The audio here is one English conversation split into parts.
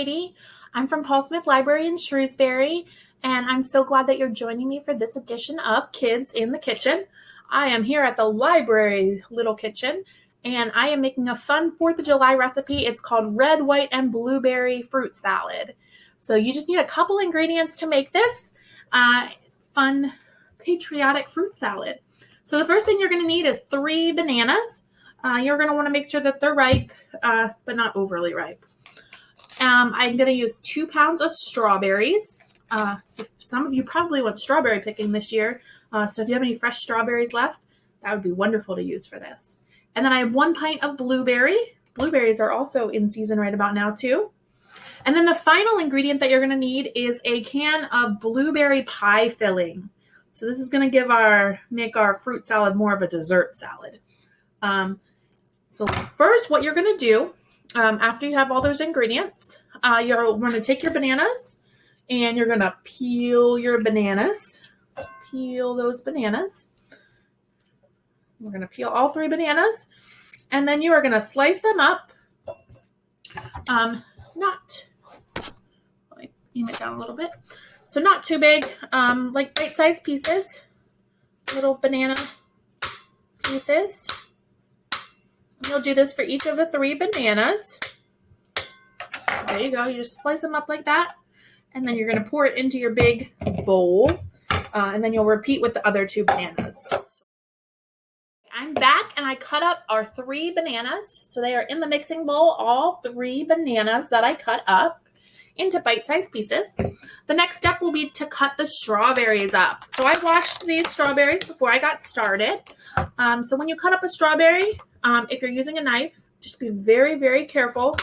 Katie. I'm from Paul Smith Library in Shrewsbury, and I'm so glad that you're joining me for this edition of Kids in the Kitchen. I am here at the library little kitchen, and I am making a fun 4th of July recipe. It's called red, white, and blueberry fruit salad. So you just need a couple ingredients to make this fun, patriotic fruit salad. So the first thing you're going to need is 3 bananas. You're going to want to make sure that they're ripe, but not overly ripe. I'm going to use 2 pounds of strawberries. Some of you probably went strawberry picking this year, so if you have any fresh strawberries left, that would be wonderful to use for this. And then I have 1 pint of blueberry. Blueberries are also in season right about now too. And then the final ingredient that you're going to need is a can of blueberry pie filling. So this is going to make our fruit salad more of a dessert salad. So first, what you're going to do after you have all those ingredients, you're going to take your bananas and you're going to peel your bananas. So peel those bananas. We're going to peel all 3 bananas, and then you are going to slice them up. Let me aim it down a little bit. So not too big, like bite-sized pieces, little banana pieces. You'll do this for each of the 3 bananas. So there you go. You just slice them up like that. And then you're going to pour it into your big bowl. And then you'll repeat with the other 2 bananas. I'm back and I cut up our 3 bananas. So they are in the mixing bowl, all 3 bananas that I cut up into bite-sized pieces. The next step will be to cut the strawberries up. So I washed these strawberries before I got started. So when you cut up a strawberry, if you're using a knife, just be very, very careful.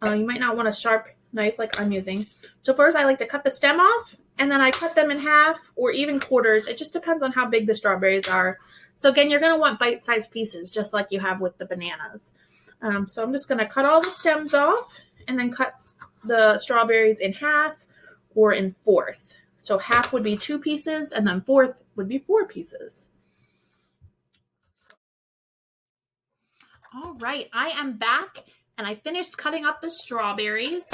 You might not want a sharp knife like I'm using. So first I like to cut the stem off, and then I cut them in half or even quarters. It just depends on how big the strawberries are. So again, you're going to want bite-sized pieces just like you have with the bananas. So I'm just going to cut all the stems off and then cut the strawberries in half or in 1/4. So half would be 2 pieces and then 1/4 would be 4 pieces. All right, I am back and I finished cutting up the strawberries.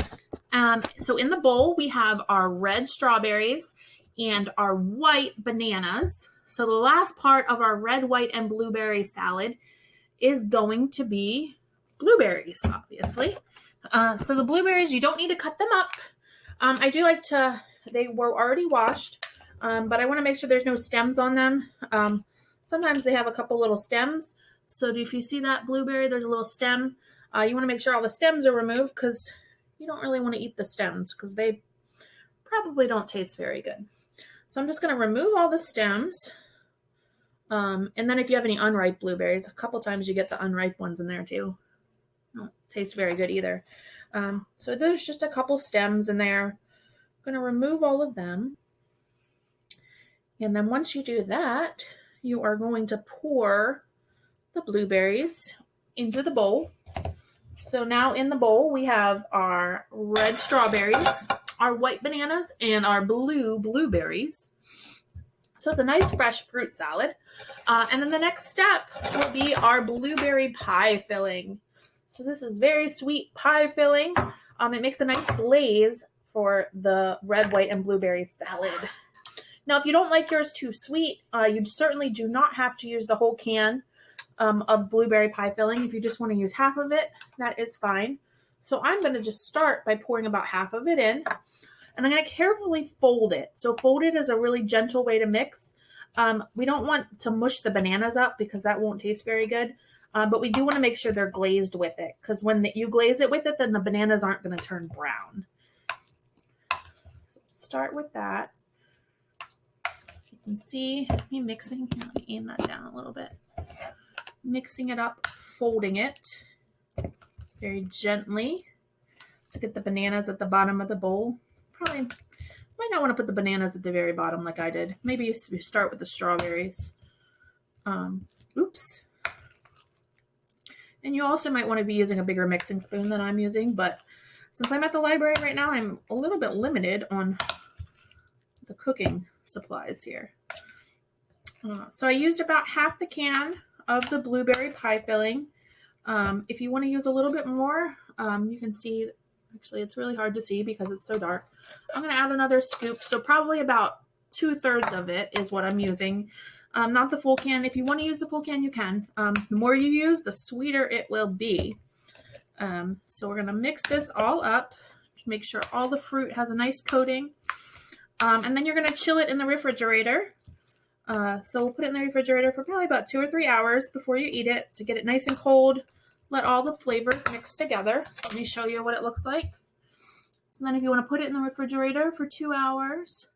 So in the bowl, we have our red strawberries and our white bananas. So the last part of our red, white, and blueberry salad is going to be blueberries, obviously. So the blueberries, you don't need to cut them up. I do like to, they were already washed, but I want to make sure there's no stems on them. Sometimes they have a couple little stems. So if you see that blueberry, there's a little stem. You want to make sure all the stems are removed because you don't really want to eat the stems because they probably don't taste very good. So I'm just going to remove all the stems. And then if you have any unripe blueberries, a couple times you get the unripe ones in there too. Don't taste very good either. So there's just a couple stems in there. I'm going to remove all of them. And then once you do that, you are going to pour the blueberries into the bowl. So now in the bowl, we have our red strawberries, our white bananas, and our blue blueberries. So it's a nice fresh fruit salad. And then the next step will be our blueberry pie filling. So this is very sweet pie filling. It makes a nice glaze for the red, white, and blueberry salad. Now, if you don't like yours too sweet, you certainly do not have to use the whole can of blueberry pie filling. If you just want to use half of it, that is fine. So I'm going to just start by pouring about half of it in. And I'm going to carefully fold it. So fold it is a really gentle way to mix. We don't want to mush the bananas up because that won't taste very good. But we do want to make sure they're glazed with it. Because when you glaze it with it, then the bananas aren't going to turn brown. So start with that. You can see me mixing. Here, let me aim that down a little bit. Mixing it up, folding it very gently to get the bananas at the bottom of the bowl. Probably might not want to put the bananas at the very bottom like I did. Maybe you start with the strawberries. Oops. And you also might want to be using a bigger mixing spoon than I'm using, but since I'm at the library right now, I'm a little bit limited on the cooking supplies here. So I used about half the can of the blueberry pie filling. If you want to use a little bit more, you can see Actually, it's really hard to see because it's so dark. I'm going to add another scoop. So probably about 2/3 of it is what I'm using. Not the full can. If you want to use the full can, you can. The more you use, the sweeter it will be. So we're going to mix this all up to make sure all the fruit has a nice coating. And then you're going to chill it in the refrigerator. So we'll put it in the refrigerator for probably about 2 or 3 hours before you eat it to get it nice and cold. Let all the flavors mix together. Let me show you what it looks like. So then if you want to put it in the refrigerator for 2 hours.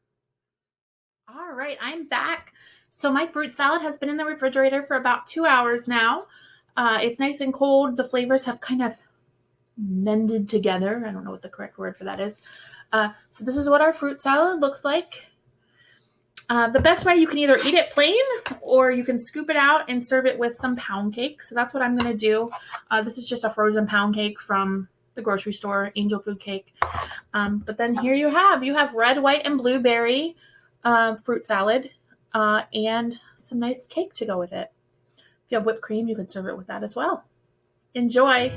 All right, I'm back. So my fruit salad has been in the refrigerator for about 2 hours now. It's nice and cold. The flavors have kind of mended together. I don't know what the correct word for that is. So this is what our fruit salad looks like. The best way, you can either eat it plain or you can scoop it out and serve it with some pound cake. So that's what I'm going to do. This is just a frozen pound cake from the grocery store, Angel Food Cake. But then here you have red, white, and blueberry fruit salad and some nice cake to go with it. If you have whipped cream, you can serve it with that as well. Enjoy!